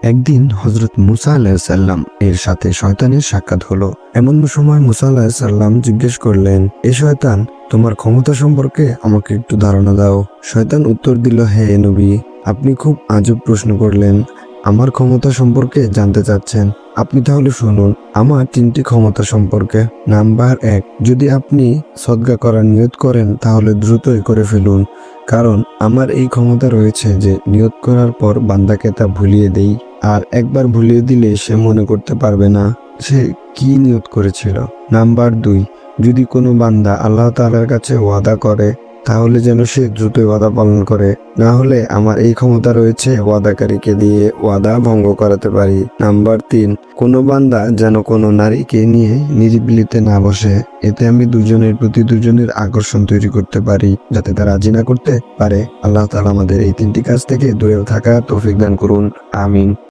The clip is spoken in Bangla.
একদিন হযরত মুসা আলাইহিসসালাম এর সাথে শয়তানের সাক্ষাৎ হলো। এমন সময় মুসা আলাইহিসসালাম জিজ্ঞেস করলেন, এ শয়তান, তোমার ক্ষমতা সম্পর্কে আমাকে একটু ধারণা দাও। শয়তান উত্তর দিল, হে নবী, আপনি খুব আজব প্রশ্ন করলেন। আমার ক্ষমতা সম্পর্কে জানতে চাচ্ছেন? আপনি তাহলে শুনুন আমার 3টি ক্ষমতা সম্পর্কে। নাম্বার 1, যদি আপনি সদকা করার নিয়ত করেন তাহলে দ্রুতই করে ফেলুন, কারণ আমার এই ক্ষমতা রয়েছে যে নিয়ত করার পর বান্দাকে তা ভুলিয়ে দেই। আর একবার ভুলিয়ে দিলে সে মনে করতে পারবে না সে কি নিয়ত করেছিল। নাম্বার 2, যদি কোনো বান্দা আল্লাহ তাআলার কাছে ওয়াদা করে তাহলে যেন সে দ্রুতই ওয়াদা পালন করে, না হলে আমার এই ক্ষমতা রয়েছে ওয়াদাকারীকে দিয়ে ওয়াদা ভঙ্গ করাতে পারি। নাম্বার 3, কোনো বান্দা যেন কোনো নারীকে নিয়ে নিরিবিলিতে না বসে, এতে আমি দুজনের প্রতি দুজনের আকর্ষণ তৈরি করতে পারি যাতে তারা রাজি না করতে পারে। আল্লাহ তাআলা আমাদের এই 3টি কাজ থেকে দূরে থাকা তৌফিক দান করুন। আমিন।